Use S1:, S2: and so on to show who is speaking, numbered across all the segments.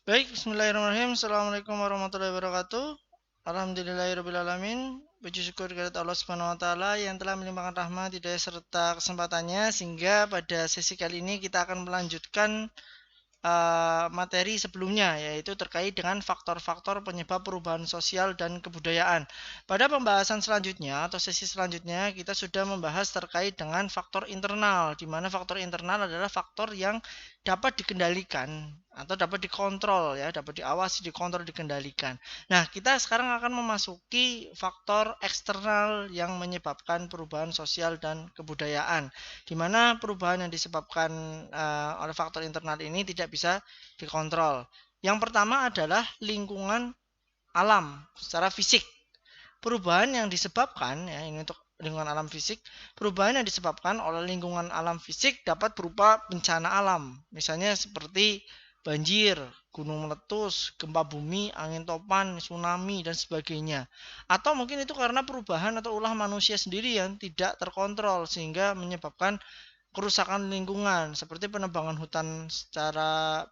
S1: Baik, bismillahirrahmanirrahim. Assalamualaikum warahmatullahi wabarakatuh. Alhamdulillahirrahmanirrahim. Puji syukur kepada Allah Subhanahu wa taala yang telah melimpahkan rahmat, hidayah serta kesempatannya sehingga pada sesi kali ini kita akan melanjutkan materi sebelumnya, yaitu terkait dengan faktor-faktor penyebab perubahan sosial dan kebudayaan. Pada pembahasan selanjutnya atau sesi selanjutnya kita sudah membahas terkait dengan faktor internal, di mana faktor internal adalah faktor yang dapat dikendalikan atau dapat dikontrol, ya, dapat diawasi, dikontrol, dikendalikan. Nah, kita sekarang akan memasuki faktor eksternal yang menyebabkan perubahan sosial dan kebudayaan, di mana perubahan yang disebabkan oleh faktor internal ini tidak bisa dikontrol. Yang pertama adalah lingkungan alam secara fisik. Perubahan yang disebabkan, ya, ini untuk lingkungan alam fisik, perubahan yang disebabkan oleh lingkungan alam fisik dapat berupa bencana alam, misalnya seperti banjir, gunung meletus, gempa bumi, angin topan, tsunami, dan sebagainya. Atau mungkin itu karena perubahan atau ulah manusia sendiri yang tidak terkontrol sehingga menyebabkan kerusakan lingkungan seperti penebangan hutan secara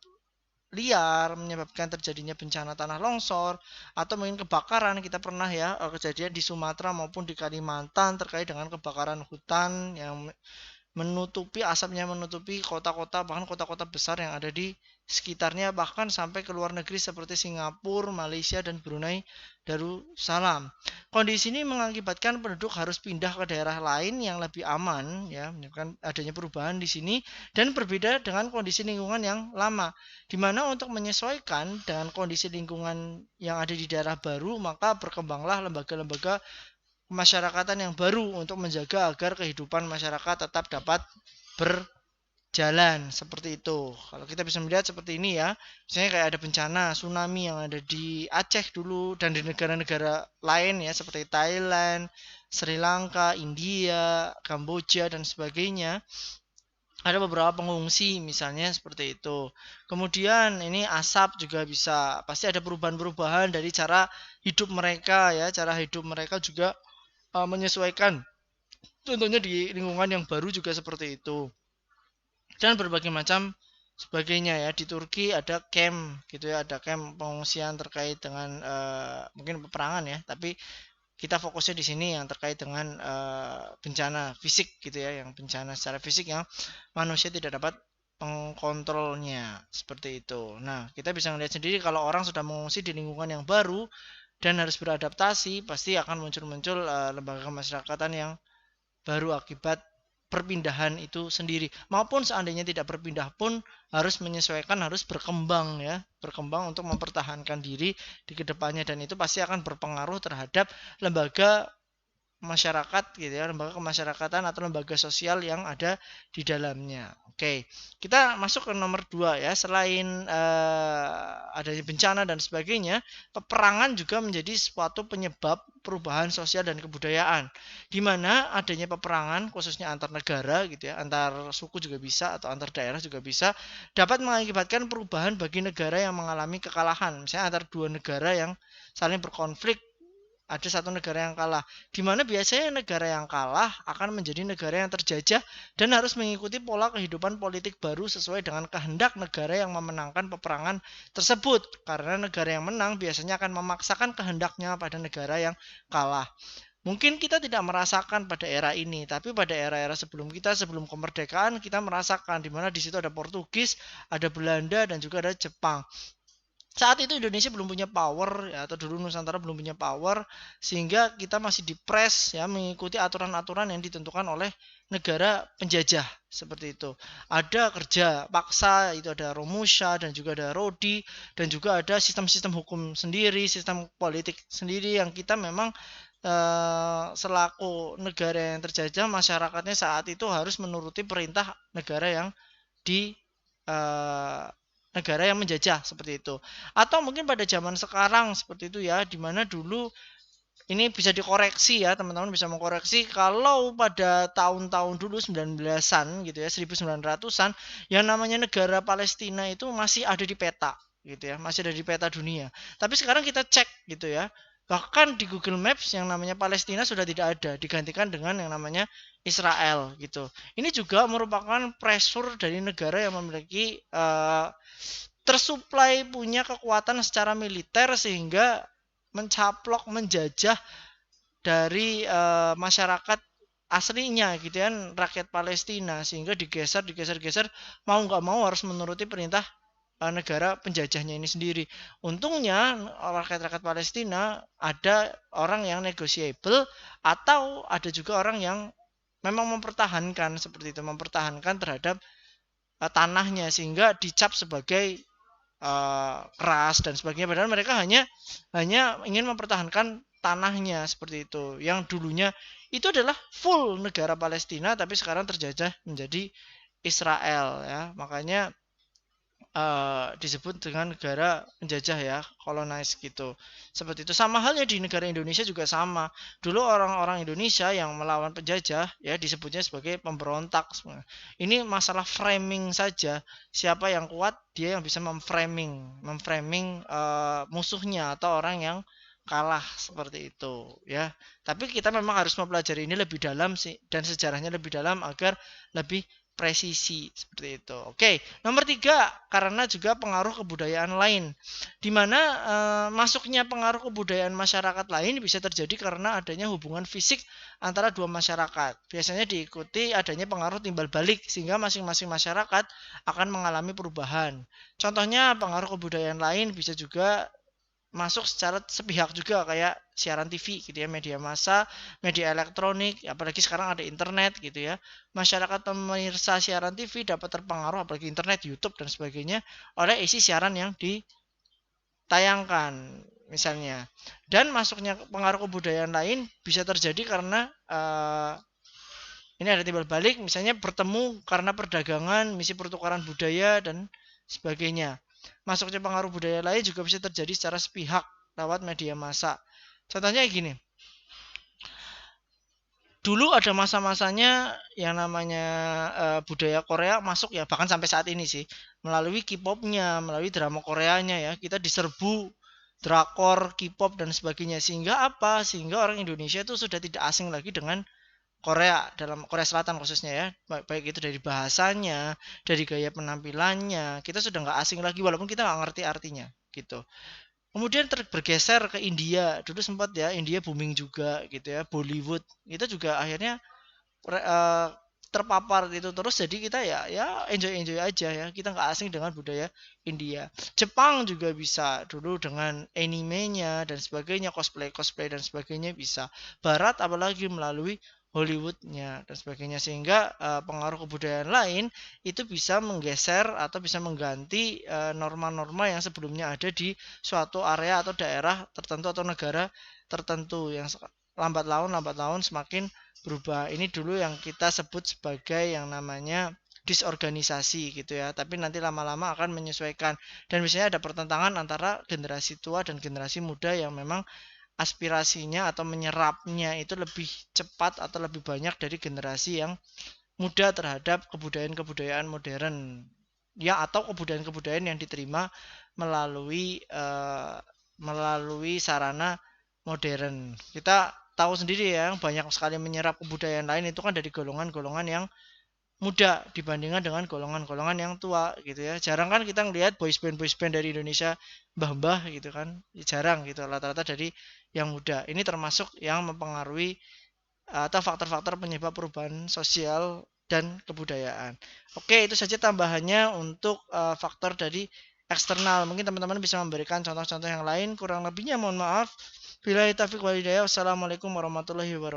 S1: liar menyebabkan terjadinya bencana tanah longsor atau mungkin kebakaran. Kita pernah, ya, kejadian di Sumatera maupun di Kalimantan terkait dengan kebakaran hutan yang menutupi asapnya, menutupi kota-kota, bahkan kota-kota besar yang ada di sekitarnya, bahkan sampai ke luar negeri seperti Singapura, Malaysia, dan Brunei Darussalam. Kondisi ini mengakibatkan penduduk harus pindah ke daerah lain yang lebih aman, ya, menyebabkan adanya perubahan di sini dan berbeda dengan kondisi lingkungan yang lama, di mana untuk menyesuaikan dengan kondisi lingkungan yang ada di daerah baru, maka berkembanglah lembaga-lembaga kemasyarakatan yang baru untuk menjaga agar kehidupan masyarakat tetap dapat berjalan seperti itu. Kalau kita bisa melihat seperti ini, ya, misalnya kayak ada bencana tsunami yang ada di Aceh dulu dan di negara-negara lain, ya, seperti Thailand, Sri Lanka, India, Kamboja, dan sebagainya. Ada beberapa pengungsi misalnya seperti itu. Kemudian ini asap juga bisa, pasti ada perubahan-perubahan dari cara hidup mereka, ya, cara hidup mereka juga menyesuaikan contohnya di lingkungan yang baru juga seperti itu, dan berbagai macam sebagainya, ya. Di Turki ada camp gitu, ya, ada camp pengungsian terkait dengan mungkin peperangan, ya, tapi kita fokusnya di sini yang terkait dengan bencana fisik gitu, ya, yang bencana secara fisik yang manusia tidak dapat mengkontrolnya seperti itu. Nah, kita bisa melihat sendiri kalau orang sudah mengungsi di lingkungan yang baru dan harus beradaptasi, pasti akan muncul-muncul lembaga kemasyarakatan yang baru akibat perpindahan itu sendiri, maupun seandainya tidak berpindah pun harus menyesuaikan, harus berkembang, ya, berkembang untuk mempertahankan diri di kedepannya, dan itu pasti akan berpengaruh terhadap lembaga masyarakat gitu, ya, lembaga kemasyarakatan atau lembaga sosial yang ada di dalamnya. Oke, kita masuk ke nomor 2, ya. Selain adanya bencana dan sebagainya, peperangan juga menjadi suatu penyebab perubahan sosial dan kebudayaan, di mana adanya peperangan khususnya antar negara gitu, ya, antar suku juga bisa atau antar daerah juga bisa, dapat mengakibatkan perubahan bagi negara yang mengalami kekalahan, misalnya antar dua negara yang saling berkonflik, ada satu negara yang kalah, di mana biasanya negara yang kalah akan menjadi negara yang terjajah dan harus mengikuti pola kehidupan politik baru sesuai dengan kehendak negara yang memenangkan peperangan tersebut. Karena negara yang menang biasanya akan memaksakan kehendaknya pada negara yang kalah. Mungkin kita tidak merasakan pada era ini, tapi pada era-era sebelum kita, sebelum kemerdekaan, kita merasakan di mana di situ ada Portugis, ada Belanda, dan juga ada Jepang. Saat itu Indonesia belum punya power, ya, atau dulu Nusantara belum punya power, sehingga kita masih dipres, ya, mengikuti aturan-aturan yang ditentukan oleh negara penjajah seperti itu. Ada kerja paksa, itu ada Romusha dan juga ada Rodi, dan juga ada sistem-sistem hukum sendiri, sistem politik sendiri yang kita memang selaku negara yang terjajah, masyarakatnya saat itu harus menuruti perintah negara yang di eh, negara yang menjajah seperti itu. Atau mungkin pada zaman sekarang seperti itu, ya, dimana dulu ini bisa dikoreksi, ya, teman-teman bisa mengkoreksi kalau pada tahun-tahun dulu 19-an gitu, ya, 1900-an, yang namanya negara Palestina itu masih ada di peta gitu, ya, masih ada di peta dunia. Tapi sekarang kita cek gitu, ya, bahkan di Google Maps yang namanya Palestina sudah tidak ada, digantikan dengan yang namanya Israel gitu. Ini juga merupakan pressure dari negara yang memiliki tersuplai punya kekuatan secara militer sehingga mencaplok, menjajah dari masyarakat aslinya gitu kan, rakyat Palestina, sehingga digeser mau nggak mau harus menuruti perintah negara penjajahnya ini sendiri. Untungnya rakyat-rakyat Palestina ada orang yang negotiable atau ada juga orang yang memang mempertahankan seperti itu, mempertahankan terhadap tanahnya sehingga dicap sebagai keras dan sebagainya, padahal mereka hanya ingin mempertahankan tanahnya seperti itu, yang dulunya itu adalah full negara Palestina tapi sekarang terjajah menjadi Israel ya. Makanya disebut dengan negara penjajah ya, colonize gitu. Seperti itu. Sama halnya di negara Indonesia juga sama. Dulu orang-orang Indonesia yang melawan penjajah ya disebutnya sebagai pemberontak. Ini masalah framing saja. Siapa yang kuat, dia yang bisa memframing musuhnya atau orang yang kalah seperti itu ya. Tapi kita memang harus mempelajari ini lebih dalam sih dan sejarahnya lebih dalam agar lebih presisi seperti itu. Oke, nomor 3 karena juga pengaruh kebudayaan lain, di mana masuknya pengaruh kebudayaan masyarakat lain bisa terjadi karena adanya hubungan fisik antara dua masyarakat. Biasanya diikuti adanya pengaruh timbal balik sehingga masing-masing masyarakat akan mengalami perubahan. Contohnya pengaruh kebudayaan lain bisa juga masuk secara sepihak juga kayak siaran TV gitu ya, media massa, media elektronik, apalagi sekarang ada internet gitu ya. Masyarakat pemirsa siaran TV dapat terpengaruh apalagi internet, YouTube dan sebagainya oleh isi siaran yang ditayangkan misalnya. Dan masuknya pengaruh kebudayaan lain bisa terjadi karena ini ada timbal balik, misalnya bertemu karena perdagangan, misi pertukaran budaya dan sebagainya. Masuknya pengaruh budaya lain juga bisa terjadi secara sepihak lewat media massa. Contohnya gini, dulu ada masa-masanya yang namanya budaya Korea masuk ya, bahkan sampai saat ini sih, melalui K-popnya, melalui drama Koreanya ya, kita diserbu drakor, K-pop dan sebagainya. Sehingga apa? Sehingga orang Indonesia itu sudah tidak asing lagi dengan Korea, dalam Korea Selatan khususnya ya, baik itu dari bahasanya, dari gaya penampilannya, kita sudah nggak asing lagi walaupun kita nggak ngerti artinya gitu. Kemudian bergeser ke India, dulu sempat ya India booming juga gitu ya, Bollywood, kita juga akhirnya eh, terpapar itu terus, jadi kita ya enjoy enjoy aja ya, kita nggak asing dengan budaya India. Jepang juga bisa dulu dengan animenya dan sebagainya, cosplay dan sebagainya bisa. Barat apalagi melalui Hollywoodnya dan sebagainya, sehingga pengaruh kebudayaan lain itu bisa menggeser atau bisa mengganti norma-norma yang sebelumnya ada di suatu area atau daerah tertentu atau negara tertentu yang lambat laun semakin berubah. Ini dulu yang kita sebut sebagai yang namanya disorganisasi gitu ya, tapi nanti lama-lama akan menyesuaikan, dan biasanya ada pertentangan antara generasi tua dan generasi muda yang memang aspirasinya atau menyerapnya itu lebih cepat atau lebih banyak dari generasi yang muda terhadap kebudayaan-kebudayaan modern ya, atau kebudayaan-kebudayaan yang diterima melalui melalui sarana modern. Kita tahu sendiri ya, banyak sekali menyerap kebudayaan lain itu kan dari golongan-golongan yang muda dibandingkan dengan golongan-golongan yang tua gitu ya. Jarang kan kita ngelihat boys band dari Indonesia mbah-mbah gitu kan. Ya, jarang gitu, rata-rata dari yang muda. Ini termasuk yang mempengaruhi atau faktor-faktor penyebab perubahan sosial dan kebudayaan. Oke, itu saja tambahannya untuk faktor dari eksternal. Mungkin teman-teman bisa memberikan contoh-contoh yang lain. Kurang lebihnya mohon maaf. Bila taufiq walhidayah. Wassalamualaikum warahmatullahi wabarakatuh.